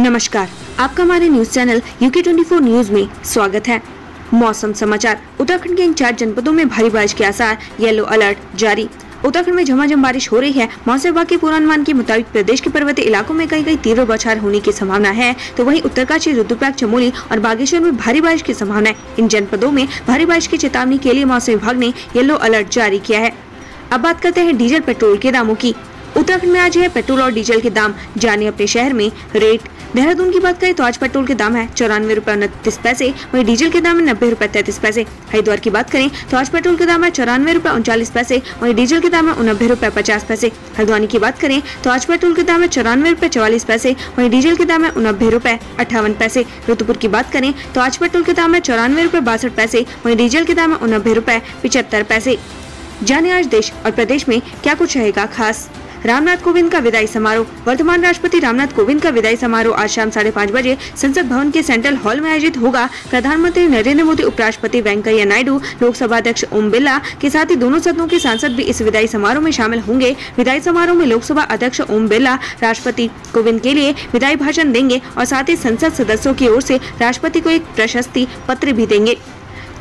नमस्कार, आपका हमारे न्यूज चैनल UK24 न्यूज में स्वागत है। मौसम समाचार। उत्तराखंड के इन 4 जनपदों में भारी बारिश के आसार, येलो अलर्ट जारी। उत्तराखंड में झमाझम बारिश हो रही है। मौसम विभाग के पूर्वानुमान के मुताबिक प्रदेश के पर्वतीय इलाकों में कहीं कहीं तीव्र बौछार होने की संभावना है, तो वहीं उत्तरकाशी, रुद्रप्रयाग, चमोली और बागेश्वर में भारी बारिश की संभावना है। इन जनपदों में भारी बारिश की चेतावनी के लिए मौसम विभाग ने येलो अलर्ट जारी किया है। अब बात करते हैं डीजल पेट्रोल के दामों की। उत्तराखंड में आज है पेट्रोल और डीजल के दाम जानिए अपने शहर में रेट। देहरादून की बात करें तो आज पेट्रोल के दाम है 94 रुपए 29 पैसे, वहीं डीजल के दाम है 90 रुपए 33 पैसे। हरिद्वार की बात करें तो आज पेट्रोल के दाम है 94 रुपए 39 पैसे, वहीं डीजल के दाम है 89 रुपए 50 पैसे। हल्द्वानी की बात करें तो आज पेट्रोल के दाम है 94 रुपए 44 पैसे, वहीं डीजल के दाम है 89 रुपए 58 पैसे। रुद्रपुर की बात करें तो आज पेट्रोल के दाम है 94 रुपए 62 पैसे, वहीं डीजल के दाम है 89 रुपए 75 पैसे। जाने आज देश और प्रदेश में क्या कुछ रहेगा खास। रामनाथ कोविंद का विदाई समारोह। वर्तमान राष्ट्रपति रामनाथ कोविंद का विदाई समारोह आज शाम 5:30 बजे संसद भवन के सेंट्रल हॉल में आयोजित होगा। प्रधानमंत्री नरेंद्र मोदी, उपराष्ट्रपति वेंकैया नायडू, लोकसभा अध्यक्ष ओम बिरला के साथ ही दोनों सदनों के सांसद भी इस विदाई समारोह में शामिल होंगे। विदाई समारोह में लोकसभा अध्यक्ष ओम बिरला राष्ट्रपति कोविंद के लिए विदाई भाषण देंगे और साथ ही संसद सदस्यों की ओर से राष्ट्रपति को एक प्रशस्ति पत्र भी देंगे।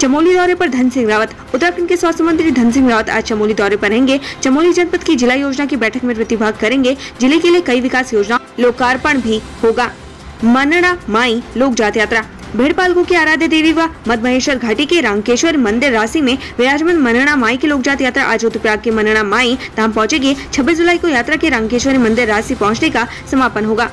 चमोली दौरे पर धन सिंह रावत। उत्तराखंड के स्वास्थ्य मंत्री धन सिंह रावत आज चमोली दौरे पर रहेंगे। चमोली जनपद की जिला योजना की बैठक में प्रतिभाग करेंगे। जिले के लिए कई विकास योजना लोकार्पण भी होगा। मनड़ा माई लोक जात यात्रा। भेड़पालकों की आराध्य देवी व मधमहेश्वर घाटी के रांकेश्वर मंदिर राशि में विराजमान मनड़ा माई की लोक जात यात्रा आज रुद्रप्रयाग के मनड़ा माई धाम पहुंचेगी। 26 जुलाई को यात्रा के रांकेश्वर मंदिर राशि पहुँचने का समापन होगा।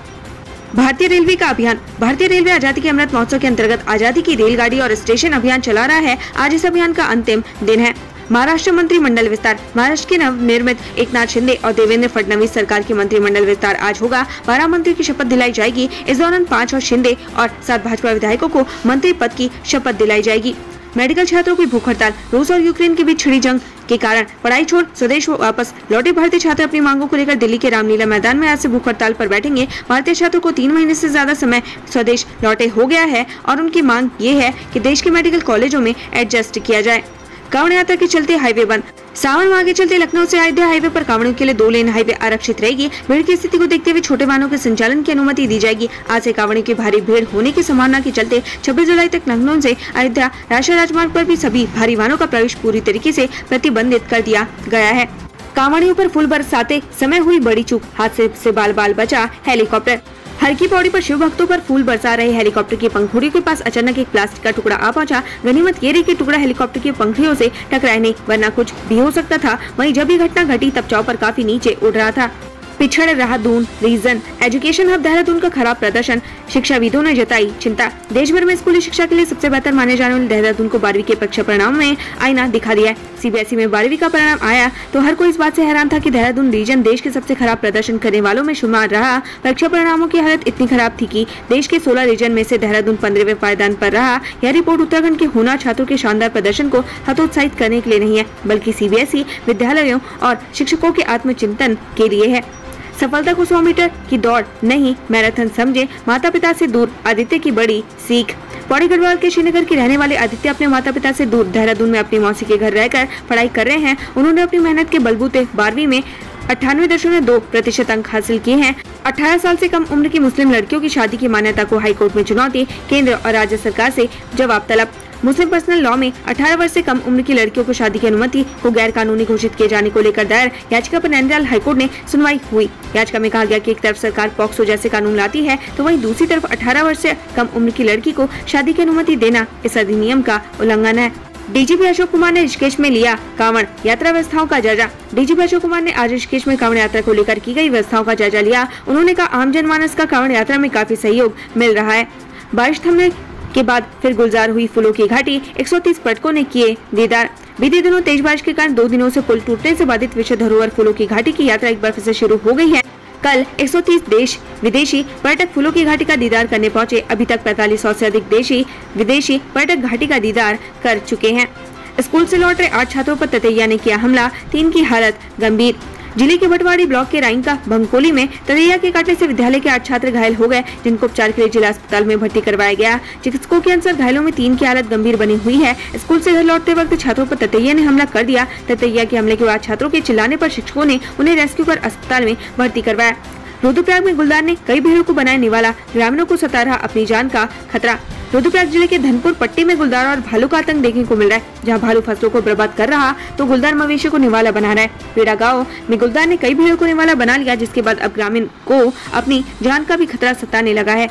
भारतीय रेलवे का अभियान। भारतीय रेलवे आजादी के अमृत महोत्सव के अंतर्गत आजादी की रेलगाड़ी और स्टेशन अभियान चला रहा है। आज इस अभियान का अंतिम दिन है। महाराष्ट्र मंत्रिमंडल विस्तार। महाराष्ट्र के नवनिर्मित एकनाथ शिंदे और देवेंद्र फडणवीस सरकार की मंत्रिमंडल विस्तार आज होगा। 12 मंत्री की शपथ दिलाई जाएगी। इस दौरान 5 और शिंदे और 7 भाजपा विधायकों को मंत्री पद की शपथ दिलाई जाएगी। मेडिकल छात्रों की भूख हड़ताल। रूस और यूक्रेन के बीच छिड़ी जंग के कारण पढ़ाई छोड़ स्वदेश वापस लौटे भारतीय छात्र अपनी मांगों को लेकर दिल्ली के रामलीला मैदान में आज से भूख हड़ताल पर बैठेंगे। भारतीय छात्रों को 3 महीने से ज्यादा समय स्वदेश लौटे हो गया है और उनकी मांग ये है कि देश के मेडिकल कॉलेजों में एडजस्ट किया जाए। कांवड़ यात्रा के चलते हाईवे बंद। सावन माह के चलते लखनऊ से अयोध्या हाईवे पर कांवड़ियों के लिए 2 लेन हाईवे आरक्षित रहेगी। भीड़ की स्थिति को देखते हुए छोटे वाहनों के संचालन की अनुमति दी जाएगी। आज से कांवड़ियों की भारी भीड़ होने की संभावना के चलते 26 जुलाई तक लखनऊ से अयोध्या राष्ट्रीय राजमार्ग पर भी सभी भारी वाहनों का प्रवेश पूरी तरीके से प्रतिबंधित कर दिया गया है। कांवड़ियों पर फूल बरसाते समय हुई बड़ी चूक। हादसे से बाल बाल बचा हेलीकॉप्टर। हर की पौड़ी पर शिव भक्तों पर फूल बरसा रहे हेलीकॉप्टर की पंखुड़ियों के पास अचानक एक प्लास्टिक का टुकड़ा आ पहुंचा। गनीमत ये रही कि टुकड़ा हेलीकॉप्टर की पंखुड़ियों से टकराया नहीं, वरना कुछ भी हो सकता था। वहीं जब ये घटना घटी तब चौपर काफी नीचे उड़ रहा था। पिछड़ रहा Doon region. Education hub Dehradun का खराब प्रदर्शन। शिक्षाविदों ने जताई चिंता। देश भर में स्कूली शिक्षा के लिए सबसे बेहतर माने जाने वाले देहरादून को 12वीं के परीक्षा परिणाम में आईना दिखा दिया है। CBSE में 12वीं का परिणाम आया तो हर कोई इस बात से हैरान था कि देहरादून रीजन देश के सबसे खराब प्रदर्शन करने वालों में शुमार रहा। परीक्षा परिणामों की हालत इतनी खराब थी कि देश के 16 रीजन में से देहरादून 15वें पायदान पर रहा। यह रिपोर्ट उत्तराखंड के होनहार छात्रों के शानदार प्रदर्शन को हतोत्साहित करने के लिए नहीं है, बल्कि CBSE विद्यालयों और शिक्षकों के आत्मचिंतन के लिए है। सफलता को 100 मीटर की दौड़ नहीं, मैराथन समझे। माता पिता से दूर आदित्य की बड़ी सीख। पौड़ी गढ़वाल के श्रीनगर के रहने वाले आदित्य अपने माता पिता से दूर देहरादून में अपनी मौसी के घर रहकर पढ़ाई कर रहे हैं। उन्होंने अपनी मेहनत के बलबूते 12वीं में 98.2% अंक हासिल किए हैं। 18 साल से कम उम्र की मुस्लिम लड़कियों की शादी की मान्यता को हाईकोर्ट में चुनौती। केंद्र और राज्य सरकार से जवाब तलब। मुस्लिम पर्सनल लॉ में 18 वर्ष से कम उम्र की लड़कियों को शादी की अनुमति को गैर कानूनी घोषित किए जाने को लेकर दायर याचिका पर नैनीताल हाईकोर्ट ने सुनवाई हुई। याचिका में कहा गया कि एक तरफ सरकार पॉक्सो जैसे कानून लाती है तो वहीं दूसरी तरफ 18 वर्ष से कम उम्र की लड़की को शादी की अनुमति देना इस अधिनियम का उल्लंघन है। DGP अशोक कुमार ने ऋषिकेश में लिया कांवड़ यात्रा व्यवस्थाओं का जायजा। DGP अशोक कुमार ने आज ऋषिकेश में कांवड़ यात्रा को लेकर की गई व्यवस्थाओं का जायजा लिया। उन्होंने कहा आम जनमानस का कांवड़ यात्रा में काफी सहयोग मिल रहा है। बारिश थमने के बाद फिर गुलजार हुई फूलों की घाटी। 130 पर्यटकों ने किए दीदार। बीते दिनों तेज बारिश के कारण 2 दिनों से पुल टूटने से बाधित विश्व धरोहर फूलों की घाटी की यात्रा एक बार फिर से शुरू हो गई है। कल 130 देश विदेशी पर्यटक फूलों की घाटी का दीदार करने पहुंचे। अभी तक 4500 से अधिक देशी विदेशी पर्यटक घाटी का दीदार कर चुके हैं। स्कूल से लौट रहे 8 छात्रों पर ततैया ने किया हमला, 3 की हालत गंभीर। जिले के भटवाड़ी ब्लॉक के राइंका भंगकोली में ततैया के काटने से विद्यालय के 8 छात्र घायल हो गए, जिनको उपचार के लिए जिला अस्पताल में भर्ती करवाया गया। चिकित्सकों के अनुसार घायलों में 3 की हालत गंभीर बनी हुई है। स्कूल से घर लौटते वक्त छात्रों पर ततैया ने हमला कर दिया। ततैया के हमले के बाद छात्रों के चिल्लाने पर शिक्षकों ने उन्हें रेस्क्यू कर अस्पताल में भर्ती करवाया। रुद्रप्रयाग में गुलदार ने कई भेड़ों को बनाए निवाला, ग्रामीणों को सता रहा अपनी जान का खतरा। रुद्रप्रयाग जिले के धनपुर पट्टी में गुलदार और भालू का आतंक देखने को मिल रहा है। जहां भालू फसलों को बर्बाद कर रहा तो गुलदार मवेशी को निवाला बना रहा है। पेड़ा गांव में गुलदार ने कई भेड़ों को निवाला बना लिया, जिसके बाद अब ग्रामीण को अपनी जान का भी खतरा सताने लगा है।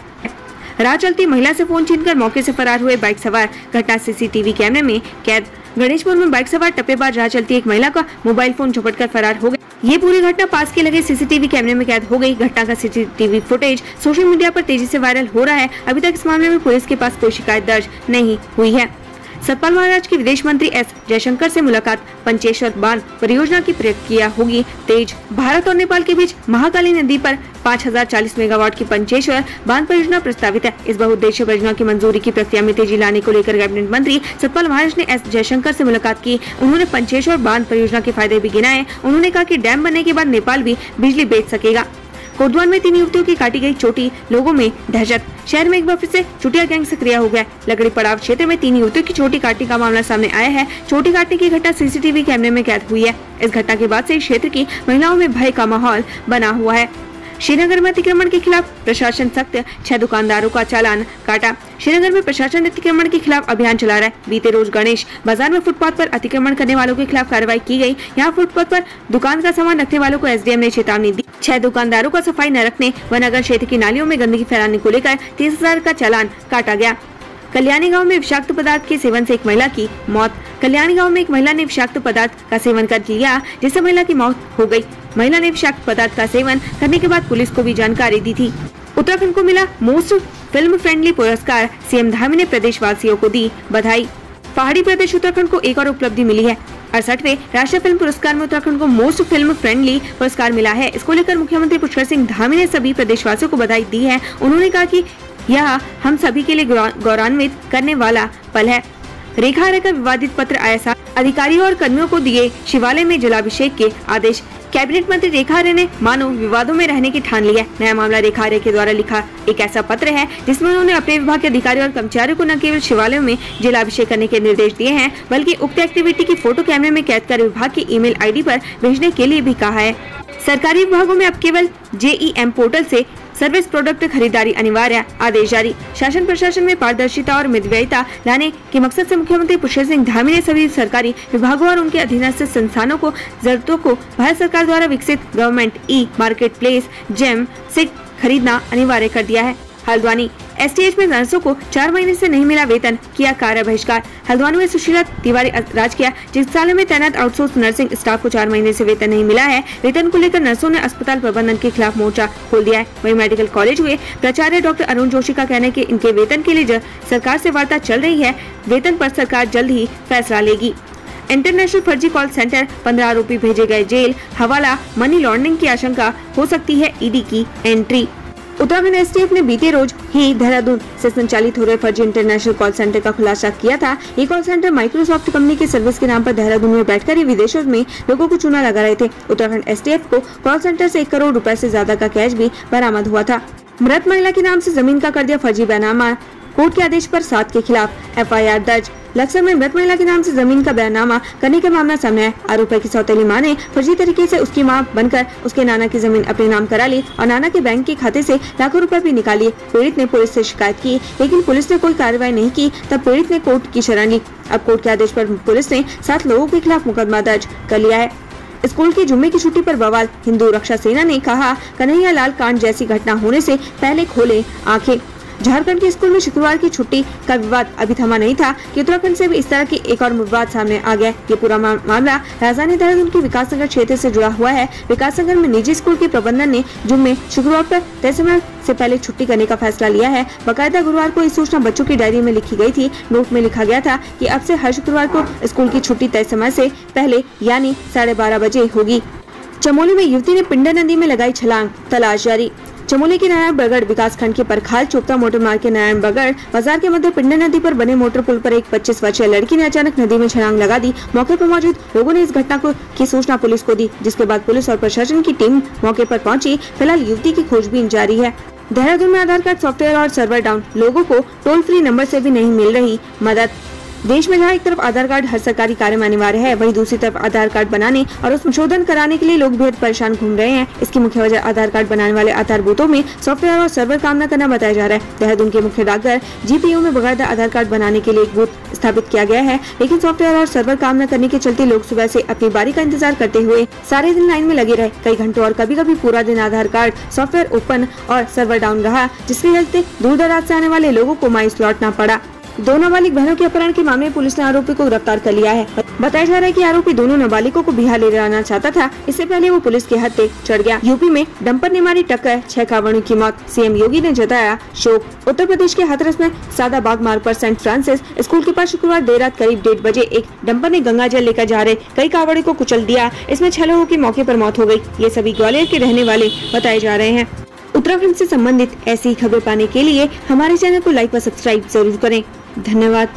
राह चलती महिला से फोन छीनकर मौके से फरार हुए बाइक सवार, घटना सीसीटीवी कैमरे में कैद। गणेशपुर में बाइक सवार टप्पेबाज राह चलती एक महिला का मोबाइल फोन झपटकर फरार हो गए। ये पूरी घटना पास के लगे सीसीटीवी कैमरे में कैद हो गई। घटना का सीसीटीवी फुटेज सोशल मीडिया पर तेजी से वायरल हो रहा है। अभी तक इस मामले में पुलिस के पास कोई शिकायत दर्ज नहीं हुई है। सतपाल महाराज की विदेश मंत्री एस जयशंकर से मुलाकात, पंचेश्वर बांध परियोजना की प्रक्रिया होगी तेज। भारत और नेपाल के बीच महाकाली नदी पर 5040 मेगावाट की पंचेश्वर बांध परियोजना प्रस्तावित है। इस बहुउद्देशीय परियोजना की मंजूरी की प्रक्रिया में तेजी लाने को लेकर कैबिनेट मंत्री सतपाल महाराज ने एस जयशंकर से मुलाकात की। उन्होंने पंचेश्वर बांध परियोजना के फायदे भी गिनाए। उन्होंने कहा कि डैम बनने के बाद नेपाल भी बिजली बेच सकेगा। कोटद्वार में 3 युवतियों की काटी गई चोटी, लोगों में दहशत। शहर में एक बार फिर से चुटिया गैंग सक्रिय हो गया। लकड़ी पड़ाव क्षेत्र में 3 युवतियों की चोटी काटने का मामला सामने आया है। चोटी काटने की घटना सीसीटीवी कैमरे में कैद हुई है। इस घटना के बाद से इस क्षेत्र की महिलाओं में भय का माहौल बना हुआ है। श्रीनगर में अतिक्रमण के खिलाफ प्रशासन सख्त, 6 दुकानदारों का चालान काटा। श्रीनगर में प्रशासन अतिक्रमण के खिलाफ अभियान चला रहा है। बीते रोज गणेश बाजार में फुटपाथ पर अतिक्रमण करने वालों के खिलाफ कार्रवाई की गई। यहाँ फुटपाथ पर दुकान का सामान रखने वालों को एसडीएम ने चेतावनी दी। 6 दुकानदारों का सफाई न रखने व नगर क्षेत्र की नालियों में गंदगी फैलाने को लेकर 30,000 का चालान काटा गया। कल्याणी गांव में विषाक्त पदार्थ के सेवन से एक महिला की मौत। कल्याणी गांव में एक महिला ने विषाक्त पदार्थ का सेवन कर लिया, जिससे महिला की मौत हो गई। महिला ने विषाक्त पदार्थ का सेवन करने के बाद पुलिस को भी जानकारी दी थी। उत्तराखंड को मिला मोस्ट फिल्म फ्रेंडली पुरस्कार, सीएम धामी ने प्रदेश वासियों को दी बधाई। पहाड़ी प्रदेश उत्तराखंड को एक और उपलब्धि मिली है। 68वें राष्ट्रीय फिल्म पुरस्कार में उत्तराखंड को मोस्ट फिल्म फ्रेंडली पुरस्कार मिला है। इसको लेकर मुख्यमंत्री पुष्कर सिंह धामी ने सभी प्रदेशवासियों को बधाई दी है। उन्होंने कहा कि यह हम सभी के लिए गौरवान्वित करने वाला पल है। रेखा आर्य का विवादित पत्र आया, अधिकारियों और कर्मियों को दिए शिवालय में जलाभिषेक के आदेश। कैबिनेट मंत्री रेखा आर्य ने मानो विवादों में रहने की ठान ली है। नया मामला रेखा आर्य के द्वारा लिखा एक ऐसा पत्र है जिसमें उन्होंने अपने विभाग के अधिकारियों और कर्मचारियों को न केवल शिवालयों में जलाभिषेक करने के निर्देश दिए हैं, बल्कि उक्त एक्टिविटी की फोटो कैमरे में कैद कर विभाग की ईमेल आईडी पर भेजने के लिए भी कहा है। सरकारी विभागों में अब केवल JEM पोर्टल से सर्विस प्रोडक्ट खरीदारी अनिवार्य, आदेश जारी। शासन प्रशासन में पारदर्शिता और मितव्ययिता लाने के मकसद से मुख्यमंत्री पुष्कर सिंह धामी ने सभी सरकारी विभागों और उनके अधीनस्थ संस्थानों को जरूरतों को भारत सरकार द्वारा विकसित गवर्नमेंट मार्केट प्लेस JEM से खरीदना अनिवार्य कर दिया है। हल्द्वानी STH में नर्सों को 4 महीने से नहीं मिला वेतन, किया कार्य बहिष्कार। हल्द्वानी में सुशीला तिवारी राजकीय चिकित्सालय में तैनात आउटसोर्स नर्सिंग स्टाफ को 4 महीने से वेतन नहीं मिला है। वेतन को लेकर नर्सों ने अस्पताल प्रबंधन के खिलाफ मोर्चा खोल दिया है। वहीं मेडिकल कॉलेज हुए प्राचार्य डॉक्टर अरुण जोशी का कहना है कि इनके वेतन के लिए सरकार से वार्ता चल रही है। वेतन पर सरकार जल्द ही फैसला लेगी। इंटरनेशनल फर्जी कॉल सेंटर, 15 आरोपी भेजे गए जेल। हवाला मनी लॉन्ड्रिंग की आशंका, हो सकती है ईडी की एंट्री। उत्तराखंड STF ने बीते रोज ही देहरादून से संचालित हो रहे फर्जी इंटरनेशनल कॉल सेंटर का खुलासा किया था। ये कॉल सेंटर माइक्रोसॉफ्ट कंपनी के सर्विस के नाम पर देहरादून में बैठकर विदेशों में लोगों को चूना लगा रहे थे। उत्तराखंड STF को कॉल सेंटर से 1 करोड़ रुपए से ज्यादा का कैश भी बरामद हुआ था। मृत महिला के नाम से जमीन का कर दिया फर्जी बैनामा, कोर्ट के आदेश पर 7 के खिलाफ FIR दर्ज। लक्सर में मृत महिला के नाम से जमीन का बैनामा करने का मामला सामने आया। आरोप है कि सौतेली मां ने फर्जी तरीके से उसकी मां बनकर उसके नाना की जमीन अपने नाम करा ली और नाना के बैंक के खाते से लाखों रुपए भी निकाल लिए। पीड़ित ने पुलिस से शिकायत की, लेकिन पुलिस ने कोई कार्रवाई नहीं की। तब पीड़ित ने कोर्ट की शरण ली। अब कोर्ट के आदेश पर पुलिस ने 7 लोगों के खिलाफ मुकदमा दर्ज कर लिया है। स्कूल की जुम्मे की छुट्टी पर बवाल, हिंदू रक्षा सेना ने कहा कन्हैया लाल कांड जैसी घटना होने से पहले खोले आंखें। झारखंड के स्कूल में शुक्रवार की छुट्टी का विवाद अभी थमा नहीं था कि उत्तराखंड से भी इस तरह की एक और विवाद सामने आ गया। ये पूरा मामला राजधानी देहरादून के विकासनगर क्षेत्र से जुड़ा हुआ है। विकासनगर में निजी स्कूल के प्रबंधन ने जुम्मे शुक्रवार पर तय समय से पहले छुट्टी करने का फैसला लिया है। बकायदा गुरुवार को ये सूचना बच्चों की डायरी में लिखी गई थी। नोट में लिखा गया था कि अब से हर शुक्रवार को स्कूल की छुट्टी तय समय से पहले यानी 12:30 बजे होगी। चमोली में युवती ने पिंडर नदी में लगाई छलांग, तलाश जारी। चमोली के नारायण बगड़ विकास खंड के परखाल चोपता मोटर मार्ग के नारायण बगड़ बाजार के मध्य पिंडर नदी पर बने मोटर पुल पर एक 25 वर्षीय लड़की ने अचानक नदी में छलांग लगा दी। मौके पर मौजूद लोगों ने इस घटना की सूचना पुलिस को दी, जिसके बाद पुलिस और प्रशासन की टीम मौके पर पहुंची। फिलहाल युवती की खोजबीन जारी है। देहरादून में आधार कार्ड सॉफ्टवेयर और सर्वर डाउन, लोगों को टोल फ्री नंबर से भी नहीं मिल रही मदद। देश में जहां एक तरफ आधार कार्ड हर सरकारी कार्य में अनिवार्य है, वहीं दूसरी तरफ आधार कार्ड बनाने और उस संशोधन कराने के लिए लोग बेहद परेशान घूम रहे हैं। इसकी मुख्य वजह आधार कार्ड बनाने वाले आधार बूथों में सॉफ्टवेयर और सर्वर काम न करना बताया जा रहा है। देहरादून के मुख्य डाकघर GPO में बकायदा आधार कार्ड बनाने के लिए एक बूथ स्थापित किया गया है, लेकिन सॉफ्टवेयर और सर्वर काम न करने के चलते लोग सुबह से अपनी बारी का इंतजार करते हुए सारे दिन लाइन में लगे रहे। कई घंटों और कभी-कभी पूरा दिन आधार कार्ड सॉफ्टवेयर ओपन और सर्वर डाउन रहा, जिसके चलते दूर दराज से आने वाले लोगों को मायूस लौटना पड़ा। दो नाबालिग बहनों के अपहरण के मामले में पुलिस ने आरोपी को गिरफ्तार कर लिया है। बताया जा रहा है कि आरोपी दोनों नाबालिगों को बिहार ले जाना चाहता था। इससे पहले वो पुलिस के हत्थे चढ़ गया। यूपी में डंपर ने मारी टक्कर, 6 कांवड़ियों की मौत, CM योगी ने जताया शोक। उत्तर प्रदेश के हाथरस में सादाबाग मार्ग पर सेंट फ्रांसिस स्कूल के पास शुक्रवार देर रात करीब 1:30 बजे एक डंपर ने गंगा जल लेकर जा रहे कई कांवड़ियों को कुचल दिया। इसमें 6 लोगों की मौके पर मौत हो गयी। ये सभी ग्वालियर के रहने वाले बताए जा रहे हैं। उत्तराखंड से संबंधित ऐसी खबरें पाने के लिए हमारे चैनल को लाइक व सब्सक्राइब जरूर करें। धन्यवाद।